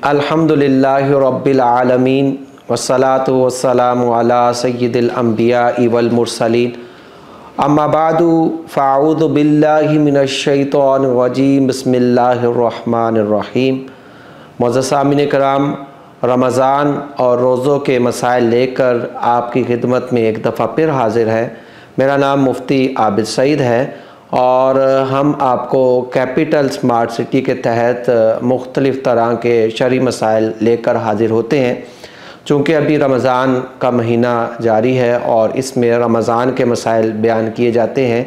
अल्हम्दुलिल्लाहि रब्बिल आलमीन वस्सलातु वस्सलामु अला सय्यिदिल अंबियाइ वल मुरसलीन अम्मा बादु फ़अऊज़ु बिल्लाहि मिनश शैतानिर रजीम बिस्मिल्लाहिर रहमानिर रहीम। मुअज़्ज़ज़ सामिन कराम, रमज़ान और रोज़ों के मसाइल लेकर आपकी खिदमत में एक दफ़ा फिर हाज़िर है। मेरा नाम मुफ्ती आबिद सईद है और हम आपको कैपिटल स्मार्ट सिटी के तहत मुख्तलिफ़ तरह के शरई मसाइल लेकर हाज़िर होते हैं। चूँकि अभी रमज़ान का महीना जारी है और इसमें रमज़ान के मसाइल बयान किए जाते हैं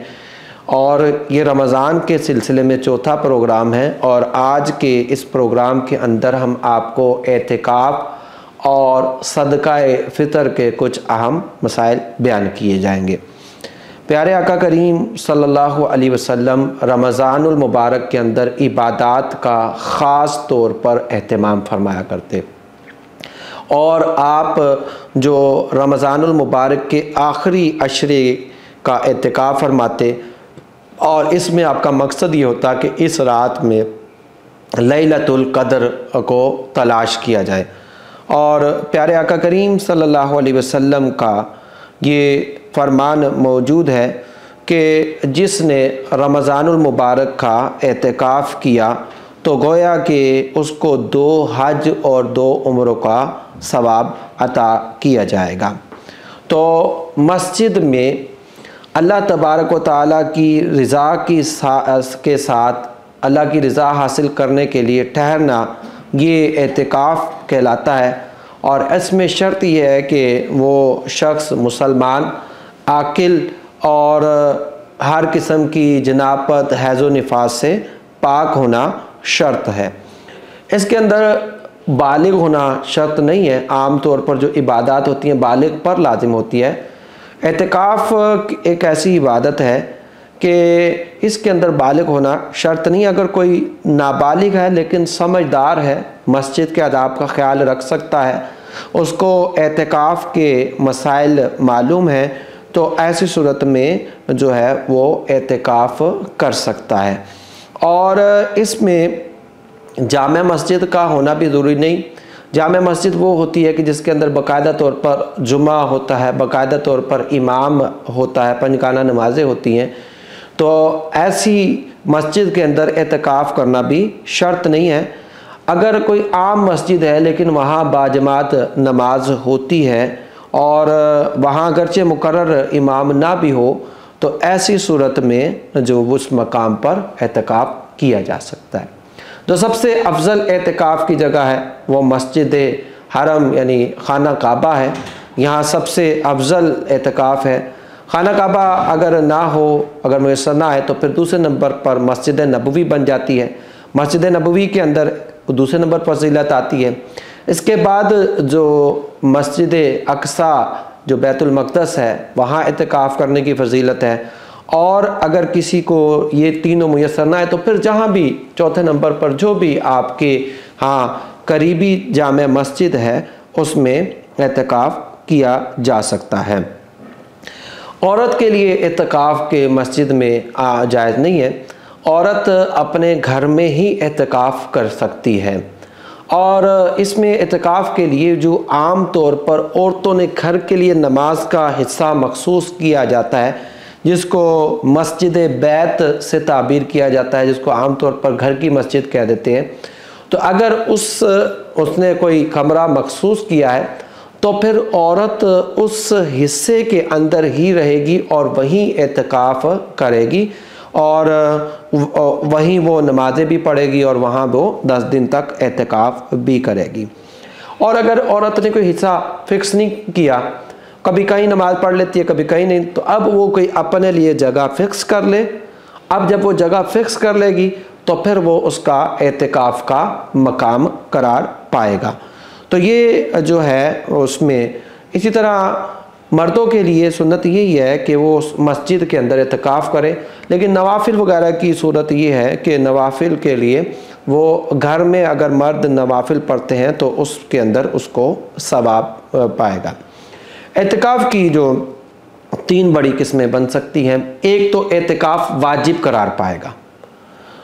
और ये रमज़ान के सिलसिले में चौथा प्रोग्राम है। और आज के इस प्रोग्राम के अंदर हम आपको एतिकाफ़ और सदक़ाए फ़ितर के कुछ अहम मसाइल बयान किए जाएंगे। प्यारे आका करीम सल्लल्लाहु अलैहि वसल्लम रमज़ानुल मुबारक के अंदर इबादात का ख़ास तौर पर एहतमाम फरमाया करते और आप जो रमज़ानुल मुबारक के आखिरी अशरे का एतिकाफ़ फरमाते और इसमें आपका मकसद ये होता कि इस रात में लैलतुल क़द्र को तलाश किया जाए। और प्यारे आका करीम सल्लल्लाहु अलैहि वसल्लम का ये फरमान मौजूद है कि जिसने रमज़ानुल मुबारक का एतिकाफ़ किया तो गोया कि उसको 2 हज और 2 उम्रों का सवाब अता किया जाएगा। तो मस्जिद में अल्लाह तबारक व तआला की रज़ा के साथ अल्लाह की रज़ा हासिल करने के लिए ठहरना ये एतिकाफ़ कहलाता है। और इसमें शर्त यह है कि वो शख्स मुसलमान आकिल और हर किस्म की जनापत हैज़ो निफास से पाक होना शर्त है। इसके अंदर बालिग होना शर्त नहीं है। आम तौर पर जो इबादत होती हैं बालिग पर लाजिम होती है। एतिकाफ़ एक ऐसी इबादत है कि इसके अंदर बालिग होना शर्त नहीं। अगर कोई नाबालिग है लेकिन समझदार है, मस्जिद के आदाब का ख्याल रख सकता है, उसको एतिकाफ़ के मसाइल मालूम है, तो ऐसी सूरत में जो है वो एतिकाफ़ कर सकता है। और इसमें जामे मस्जिद का होना भी ज़रूरी नहीं। जामे मस्जिद वो होती है कि जिसके अंदर बाकायदा तौर पर जुमा होता है, बाकायदा तौर पर इमाम होता है, पंजगाना नमाज़ें होती हैं। तो ऐसी मस्जिद के अंदर एतिकाफ़ करना भी शर्त नहीं है। अगर कोई आम मस्जिद है लेकिन वहाँ बाजमात नमाज होती है और वहाँ अगरचे मुकर्रर इमाम ना भी हो तो ऐसी सूरत में जो उस मकाम पर एतिकाफ़ किया जा सकता है। जो सबसे अफजल एतिकाफ़ की जगह है वो मस्जिद हरम यानी खाना काबा है। यहाँ सबसे अफजल एतिकाफ़ है। खाना काबा अगर ना हो, अगर मैसर ना है तो फिर दूसरे नंबर पर मस्जिद नबवी बन जाती है। मस्जिद नबवी के अंदर दूसरे नंबर पर फजीलत आती है। इसके बाद जो मस्जिद अक्सा जो बैतुल मक़दस है वहाँ एतिकाफ़ करने की फजीलत है। और अगर किसी को ये तीनों मुयस्सर ना है तो फिर जहाँ भी चौथे नंबर पर जो भी आपके करीबी जामे मस्जिद है उसमें एतिकाफ़ किया जा सकता है। औरत के लिए एतिकाफ़ के मस्जिद में जायज़ नहीं है। औरत अपने घर में ही एतिकाफ़ कर सकती है। और इसमें एतिकाफ़ के लिए जो आम तौर पर औरतों ने घर के लिए नमाज का हिस्सा मखसूस किया जाता है, जिसको मस्जिद बैत से ताबीर किया जाता है, जिसको आम तौर पर घर की मस्जिद कह देते हैं। तो अगर उसने कोई कमरा मखसूस किया है तो फिर औरत उस हिस्से के अंदर ही रहेगी और वहीं एतिकाफ़ करेगी और वहीं वो नमाज़ें भी पढ़ेगी और वहाँ वो 10 दिन तक एतिकाफ़ भी करेगी। और अगर औरत ने कोई हिस्सा फ़िक्स नहीं किया, कभी कहीं नमाज़ पढ़ लेती है कभी कहीं नहीं, तो अब वो कोई अपने लिए जगह फ़िक्स कर ले। अब जब वो जगह फ़िक्स कर लेगी तो फिर वो उसका एतिकाफ़ का मकाम करार पाएगा। तो ये जो है उसमें इसी तरह मर्दों के लिए सुन्नत यही है कि वो मस्जिद के अंदर एतिकाफ़ करें। लेकिन नवाफिल वगैरह की सूरत ये है कि नवाफिल के लिए वो घर में अगर मर्द नवाफिल पढ़ते हैं तो उसके अंदर उसको सवाब पाएगा। एतिकाफ़ की जो 3 बड़ी किस्में बन सकती हैं। एक तो एतिकाफ़ वाजिब करार पाएगा।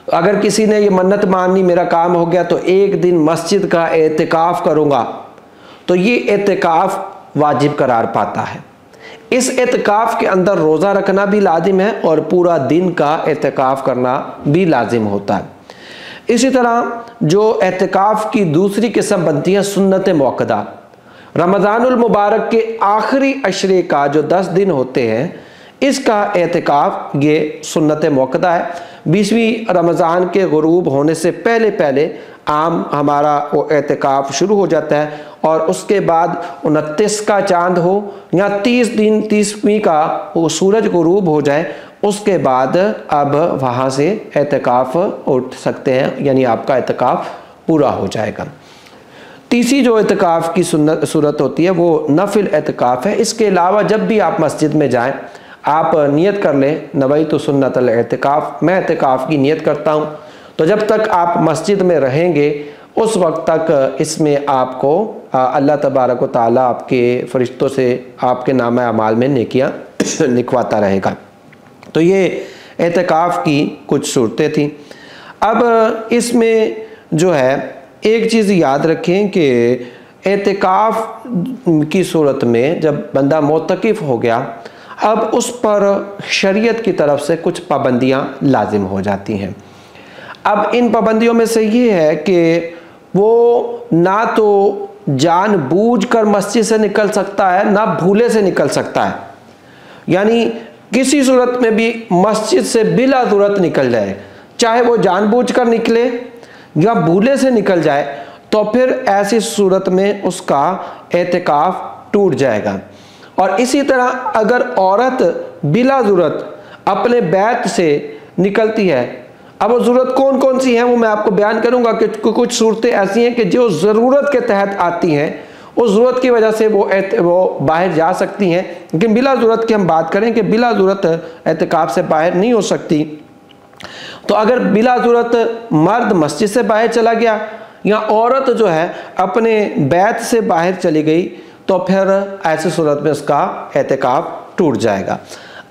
अगर किसी ने ये मन्नत मानी मेरा काम हो गया तो एक दिन मस्जिद का एतिकाफ करूँगा, तो ये एतिकाफ वाजिब करार पाता है। इस एतिकाफ के अंदर रोज़ा रखना भी लाजिम है और पूरा दिन का एतिकाफ करना भी लाजिम होता है। इसी तरह जो एतिकाफ की दूसरी किस्म बनती है सुन्नत मुअक्कदा। रमज़ानुल मुबारक के आखिरी अशरे का जो 10 दिन होते हैं, इसका एतिकाफ ये सुन्नत मुअक्कदा है। 20वीं रमज़ान के गुरूब होने से पहले पहले आम हमारा वो एतिकाफ शुरू हो जाता है और उसके बाद 29 का चांद हो या 30वीं का वो सूरज गुरूब हो जाए, उसके बाद अब वहाँ से एतिकाफ उठ सकते हैं, यानी आपका एतिकाफ पूरा हो जाएगा। तीसरी जो एतिकाफ की सूरत होती है वो नफिल एतिकाफ है। इसके अलावा जब भी आप मस्जिद में जाएं, आप नियत कर लें नवैतु सुन्नतल एतिकाफ, मैं एतिकाफ की नियत करता हूँ। तो जब तक आप मस्जिद में रहेंगे उस वक्त तक इसमें आपको अल्लाह तबारक व तआला आपके फरिश्तों से आपके नाम अमाल में नेकियां लिखवाता रहेगा। तो ये एतिकाफ की कुछ सूरतें थी। अब इसमें जो है एक चीज़ याद रखें कि एतिकाफ की सूरत में जब बंदा मोतकिफ़ हो गया, अब उस पर शरीयत की तरफ से कुछ पाबंदियां लाजिम हो जाती हैं। अब इन पाबंदियों में से ये है कि वो ना तो जानबूझकर मस्जिद से निकल सकता है, ना भूले से निकल सकता है। यानी किसी सूरत में भी मस्जिद से बिला ज़रूरत निकल जाए, चाहे वो जानबूझकर निकले या भूले से निकल जाए, तो फिर ऐसी सूरत में उसका एतिकाफ टूट जाएगा। और इसी तरह अगर औरत बिला ज़रूरत अपने बैत से निकलती है, अब वो ज़रूरत कौन कौन सी हैं वो मैं आपको बयान करूंगा कि कुछ सूरतें ऐसी हैं कि जो ज़रूरत के तहत आती हैं, उस ज़रूरत की वजह से वो बाहर जा सकती हैं। लेकिन बिला ज़रूरत की हम बात करें कि बिला ज़रूरत एतिकाफ से बाहर नहीं हो सकती। तो अगर बिला ज़रूरत मर्द मस्जिद से बाहर चला गया या औरत जो है अपने बैत से बाहर चली गई, तो फिर ऐसी सूरत में उसका एतिकाफ टूट जाएगा।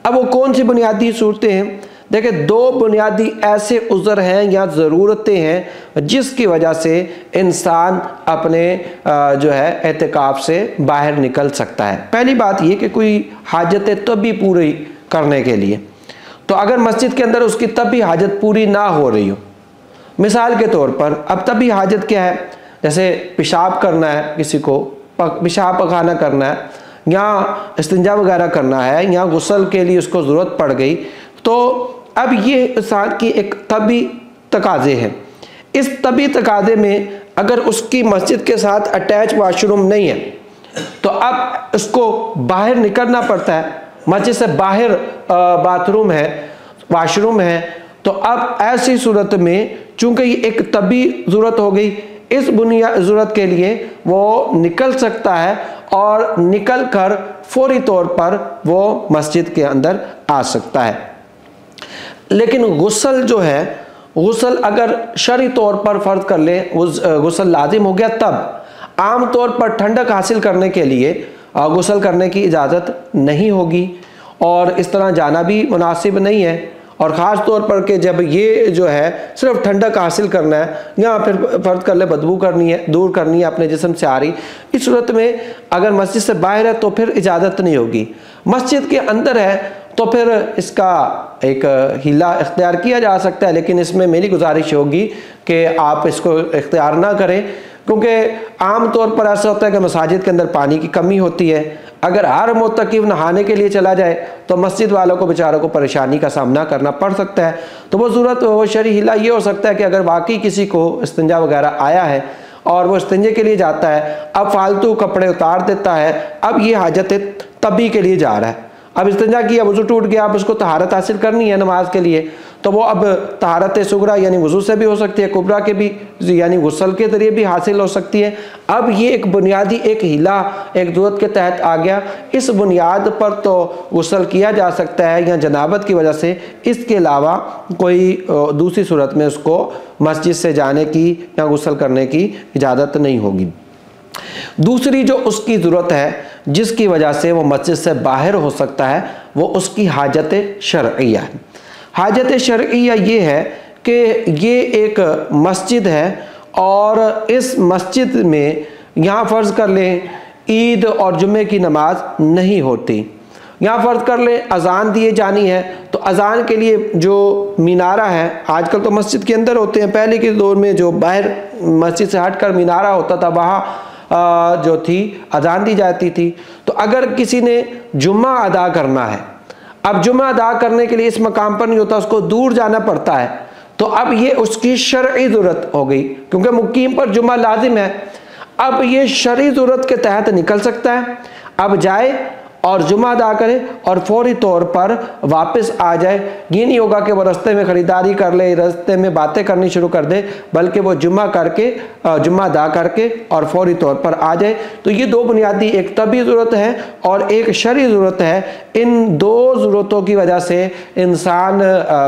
अब वो कौन सी बुनियादी सूरतें हैं? देखिए, दो बुनियादी ऐसे उज़र हैं या ज़रूरतें हैं जिसकी वजह से इंसान अपने जो है एतिकाफ से बाहर निकल सकता है। पहली बात ये कि कोई हाजत तभी पूरी करने के लिए, तो अगर मस्जिद के अंदर उसकी तभी हाजत पूरी ना हो रही हो, मिसाल के तौर पर अब तभी हाजत क्या है, जैसे पेशाब करना है, किसी को पेशाब पखाना करना है या इस्तिंजा वगैरह करना है या गुस्ल के लिए उसको ज़रूरत पड़ गई, तो अब ये इंसान की एक तभी तकाज़े हैं। इस तभी तकाज़े में अगर उसकी मस्जिद के साथ अटैच वाशरूम नहीं है, तो अब उसको बाहर निकलना पड़ता है। मस्जिद से बाहर बाथरूम है, वाशरूम है, तो अब ऐसी सूरत में चूंकि ये एक तभी ज़रूरत हो गई, इस बुनियादी ज़रूरत के लिए वो निकल सकता है और निकल कर फौरी तौर पर वो मस्जिद के अंदर आ सकता है। लेकिन गुस्ल जो है, गुस्ल अगर शरई तौर पर फ़र्ज कर ले गुस्ल लाजिम हो गया, तब आम तौर पर ठंडक हासिल करने के लिए गुस्ल करने की इजाज़त नहीं होगी और इस तरह जाना भी मुनासिब नहीं है। और ख़ास तौर पर कि जब ये जो है सिर्फ ठंडक हासिल करना है या फिर फ़र्ज कर ले बदबू करनी है, दूर करनी है अपने जिस्म से आ रही, इस सूरत में अगर मस्जिद से बाहर है तो फिर इजाज़त नहीं होगी। मस्जिद के अंदर है तो फिर इसका एक हीला इख्तियार किया जा सकता है, लेकिन इसमें मेरी गुजारिश होगी कि आप इसको इख्तियार ना करें, क्योंकि आम तौर पर ऐसा होता है कि मसाजिद के अंदर पानी की कमी होती है। अगर हर मुत्तकिफ नहाने के लिए चला जाए तो मस्जिद वालों को बेचारों को परेशानी का सामना करना पड़ सकता है। तो वो ज़रूरत वो शरई हिला ये हो सकता है कि अगर वाकई किसी को इस्तिंजा वगैरह आया है और वो इस्तिंजे के लिए जाता है, अब फालतू कपड़े उतार देता है, अब ये हाजत तभी के लिए जा रहा है, अब इस्तिंजा किया, वज़ू टूट गया, अब उसको तहारत हासिल करनी है नमाज के लिए, तो वो अब तहारत सुगरा यानी वज़ू से भी हो सकती है, कुबरा के भी यानी गुस्ल के ज़रिए भी हासिल हो सकती है। अब ये एक बुनियादी एक हिला एक ज़रूरत के तहत आ गया, इस बुनियाद पर तो गुस्ल किया जा सकता है या जनाबत की वजह से, इसके अलावा कोई दूसरी सूरत में उसको मस्जिद से जाने की या गुस्ल करने की इजाज़त नहीं होगी। दूसरी जो उसकी ज़रूरत है जिसकी वजह से वो मस्जिद से बाहर हो सकता है, वो उसकी हाजत शरइया है। हाजत शरइया ये है कि ये एक मस्जिद है और इस मस्जिद में यहाँ फ़र्ज़ कर लें ईद और जुम्मे की नमाज नहीं होती। यहाँ फ़र्ज़ कर लें अज़ान दिए जानी है, तो अज़ान के लिए जो मीनारा है, आजकल तो मस्जिद के अंदर होते हैं, पहले के दौर में जो बाहर मस्जिद से हट कर मीनारा होता था वहाँ जो थी अज़ान दी जाती थी। तो अगर किसी ने जुम्मा अदा करना है, अब जुम्मा अदा करने के लिए इस मकाम पर नहीं होता, उसको दूर जाना पड़ता है, तो अब ये उसकी शरई ज़रूरत हो गई, क्योंकि मुकीम पर जुम्मा लाजिम है। अब ये शरई ज़रूरत के तहत निकल सकता है, अब जाए और जुम्मा अदा करे और फौरी तौर पर वापस आ जाए। ये नहीं होगा कि वो रास्ते में ख़रीदारी कर ले, रास्ते में बातें करनी शुरू कर दे, बल्कि वो जुम्मा अदा करके और फौरी तौर पर आ जाए। तो ये दो बुनियादी, एक तबी ज़रूरत है और एक शरई ज़रूरत है। इन दो ज़रूरतों की वजह से इंसान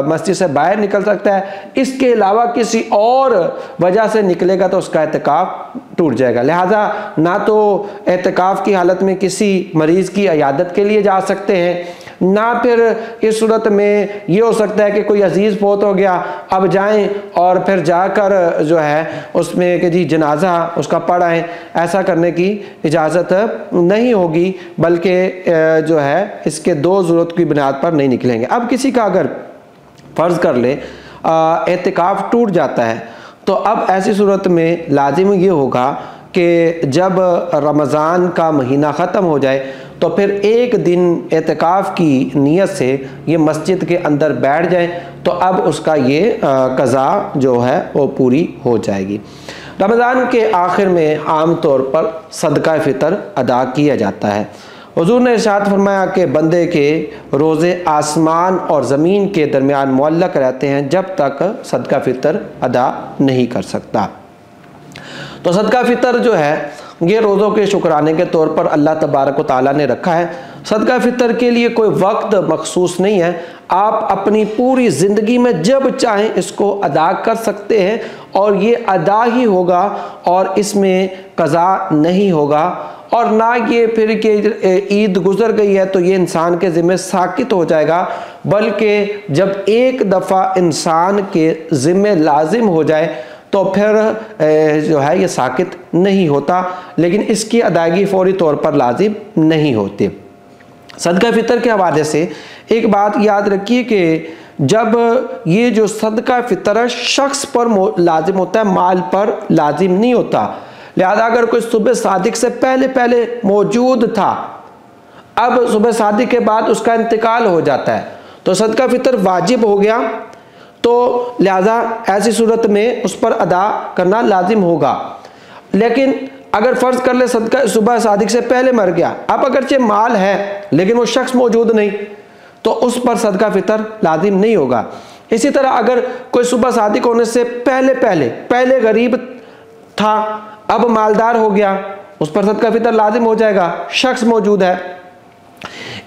मस्जिद से बाहर निकल सकता है। इसके अलावा किसी और वजह से निकलेगा तो उसका एतकाफ़ टूट जाएगा। लिहाजा ना तो एतकाफ़ की हालत में किसी मरीज़ की इयादत के लिए जा सकते हैं, ना फिर इस सूरत में ये हो सकता है कि कोई अजीज़ फौत हो गया, अब जाएं और फिर जाकर जो है उसमें कि जी जनाजा उसका पढ़ाएं, ऐसा करने की इजाज़त नहीं होगी, बल्कि जो है इसके दो ज़रूरत की बुनियाद पर नहीं निकलेंगे। अब किसी का अगर फ़र्ज़ कर ले एतिकाफ़ टूट जाता है, तो अब ऐसी सूरत में लाजिम ये होगा कि जब रमज़ान का महीना ख़त्म हो जाए तो फिर एक दिन एतिकाफ़ की नीयत से ये मस्जिद के अंदर बैठ जाए, तो अब उसका ये क़ज़ा जो है वो पूरी हो जाएगी। रमज़ान के आखिर में आम तौर पर सदका फ़ितर अदा किया जाता है। हुज़ूर ने इरशाद फरमाया कि बंदे के रोज़े आसमान और ज़मीन के दरमियान मुअल्लक़ रहते हैं जब तक सदका फ़ितर अदा नहीं कर सकता। तो सदका फ़ितर जो है ये रोज़ों के शुक्राने के तौर पर अल्लाह तबारक व तआला ने रखा है। सदका फ़ितर के लिए कोई वक्त मखसूस नहीं है, आप अपनी पूरी ज़िंदगी में जब चाहें इसको अदा कर सकते हैं और ये अदा ही होगा और इसमें क़ज़ा नहीं होगा। और ना ये फिर कि ईद गुज़र गई है तो ये इंसान के ज़िम्मे साकित हो जाएगा, बल्कि जब एक दफ़ा इंसान के ज़िम्मे लाजिम हो जाए तो फिर जो है ये साकित नहीं होता, लेकिन इसकी अदायगी फौरी तौर पर लाजिम नहीं होती। सदका फ़ितर के हवाले से एक बात याद रखिए कि जब ये जो सदका फ़ितर शख्स पर लाजिम होता है, माल पर लाजिम नहीं होता। लिहाजा अगर कोई सुबह सादिक से पहले मौजूद था, अब सुबह सादिक के बाद उसका इंतकाल हो जाता है तो सदका फ़ितर वाजिब हो गया, तो लिहाजा ऐसी सूरत में उस पर अदा करना लाजिम होगा। लेकिन अगर फ़र्ज़ कर ले सदका सुबह सादिक से पहले मर गया, अब अगरचे माल है लेकिन वो शख्स मौजूद नहीं, तो उस पर सदका फ़ितर लाजिम नहीं होगा। इसी तरह अगर कोई सुबह सादिक होने से पहले गरीब था, अब मालदार हो गया, उस पर सदका फ़ितर लाजिम हो जाएगा, शख्स मौजूद है।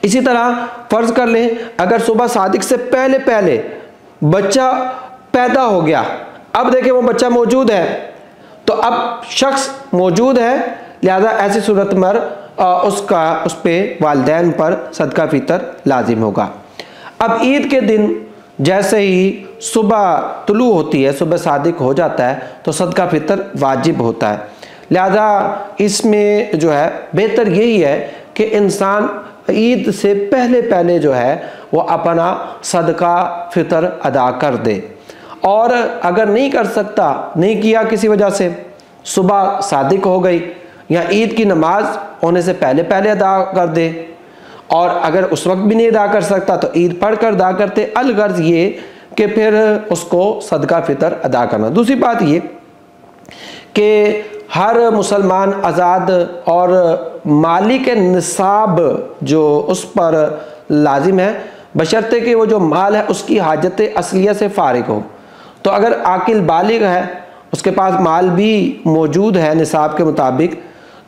इसी तरह फ़र्ज़ कर लें अगर सुबह सादिक से पहले बच्चा पैदा हो गया, अब देखें वो बच्चा मौजूद है, तो अब शख्स मौजूद है, लिहाजा ऐसी सूरत में उस पे वालिदैन पर सदका फ़ितर लाजिम होगा। अब ईद के दिन जैसे ही सुबह तुलू होती है, सुबह सादिक हो जाता है, तो सदका फ़ितर वाजिब होता है। लिहाजा इसमें जो है बेहतर यही है कि इंसान ईद से पहले जो है वो अपना सदका फ़ितर अदा कर दे, और अगर नहीं कर सकता, नहीं किया किसी वजह से, सुबह सादिक हो गई या ईद की नमाज होने से पहले अदा कर दे, और अगर उस वक्त भी नहीं अदा कर सकता तो ईद पढ़ कर अदा करते। अलगर्ज ये कि फिर उसको सदका फ़ितर अदा करना। दूसरी बात ये कि हर मुसलमान आज़ाद और मालिक निसाब जो उस पर लाजिम है, बशर्ते कि वो जो माल है उसकी हाजत असलिया से फ़ारिग हो। तो अगर आकिल बालिग है, उसके पास माल भी मौजूद है निसाब के मुताबिक,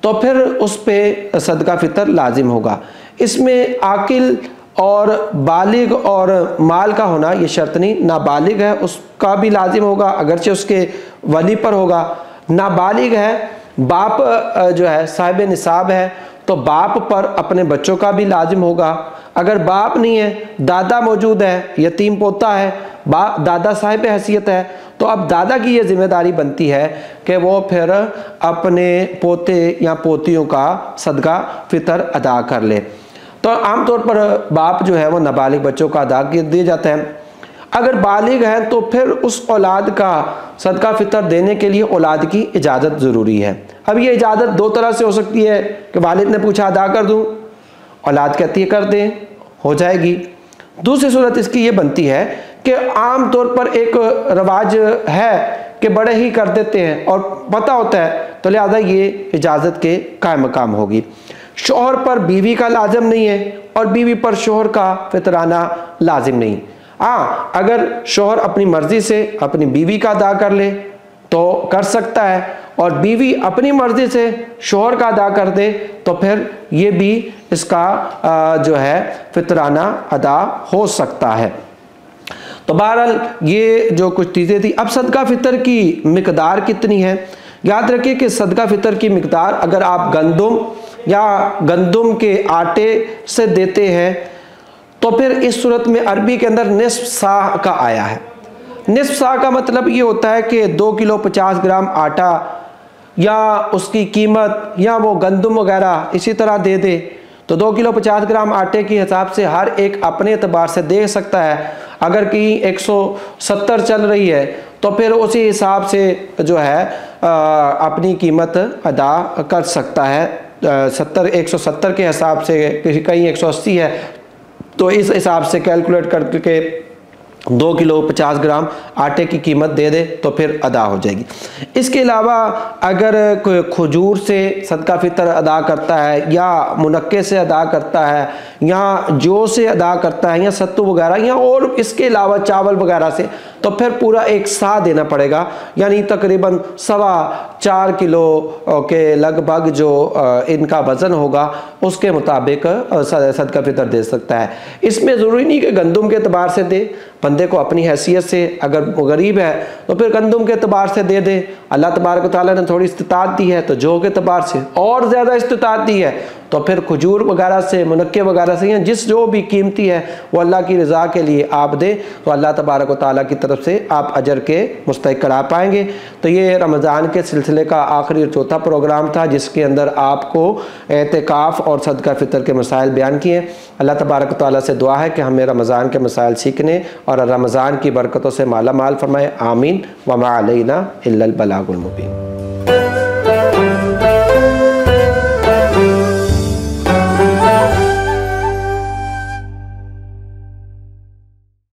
तो फिर उस पे सदका फ़ितर लाजिम होगा। इसमें आकिल और बालिग और माल का होना ये शर्त नहीं, नाबालिग है उसका भी लाजिम होगा अगरचे उसके वली पर होगा। नाबालिग है, बाप जो है साहिब निसाब है, तो बाप पर अपने बच्चों का भी लाजिम होगा। अगर बाप नहीं है, दादा मौजूद है, यतीम पोता है, दादा साहिब हैसियत है, तो अब दादा की ये जिम्मेदारी बनती है कि वो फिर अपने पोते या पोतियों का सदका फितर अदा कर ले। तो आमतौर पर बाप जो है वो नाबालिग बच्चों का अदा दिए जाते हैं। अगर बालिग है तो फिर उस औलाद का सदका फितर देने के लिए औलाद की इजाज़त ज़रूरी है। अब ये इजाज़त दो तरह से हो सकती है कि वालिद ने पूछा अदा कर दूँ, औलाद कहती है कर दें, हो जाएगी। दूसरी सूरत इसकी ये बनती है कि आम तौर पर एक रवाज है कि बड़े ही कर देते हैं और पता होता है, तो लिहाजा ये इजाज़त के कायम मकाम होगी। शोहर पर बीवी का लाजिम नहीं है और बीवी पर शोहर का फितराना लाजिम नहीं। हाँ, अगर शोहर अपनी मर्जी से अपनी बीवी का अदा कर ले तो कर सकता है, और बीवी अपनी मर्जी से शोहर का अदा कर दे तो फिर ये भी इसका जो है फितराना अदा हो सकता है। तो बहरहाल ये जो कुछ चीज़ें थी। अब सदका फितर की मिकदार कितनी है? याद रखिए कि सदका फितर की मिकदार अगर आप गंदुम या गंदुम के आटे से देते हैं तो फिर इस सूरत में अरबी के अंदर निस्फ सा का आया है। निस्फ सा का मतलब ये होता है कि 2 किलो 50 ग्राम आटा या उसकी कीमत या वो गंदुम वगैरह इसी तरह दे दे, तो 2 किलो 50 ग्राम आटे के हिसाब से हर एक अपने एतबार से दे सकता है। अगर कहीं 170 चल रही है तो फिर उसी हिसाब से जो है अपनी कीमत अदा कर सकता है। 170 के हिसाब से, कहीं 180 है तो इस हिसाब से कैलकुलेट करके 2 किलो 50 ग्राम आटे की कीमत दे दे तो फिर अदा हो जाएगी। इसके अलावा अगर कोई खजूर से सदका फितर अदा करता है या मुनक्के से अदा करता है या जौ से अदा करता है या सत्तू वगैरह या और इसके अलावा चावल वगैरह से, तो फिर पूरा एक सा देना पड़ेगा, यानी तकरीबन 4.25 किलो के लगभग जो इनका वज़न होगा उसके मुताबिक सदका फितर दे सकता है। इसमें ज़रूरी नहीं कि गंदुम के एतबार से दे, बंदे को अपनी हैसियत से, अगर गरीब है तो फिर गंदुम के एतबार से दे दे। अल्लाह तबारक व तआला ने थोड़ी इस्तिताअत दी है तो जौ के एतबार से, और ज़्यादा इस्तिताअत दी है तो फिर खजूर वगैरह से, मुनक्के वगैरह से, या जिस जो भी कीमती है वो अल्लाह की रज़ा के लिए आप दें तो अल्लाह तबारक व तआला की तरफ से आप अजर के मुस्तहिक करार पाएंगे। तो ये रमज़ान के सिलसिले का आखिरी और चौथा प्रोग्राम था जिसके अंदर आपको एतिकाफ़ और सदका फितर के मसाइल बयान किए। अल्लाह तबारक व तआला से दुआ है कि हमें रमज़ान के मसाइल सीखने और रमज़ान की बरकतों से माला माल फरमाए। आमीन। वमा अलैना इल्लल बलागुल मुबीन।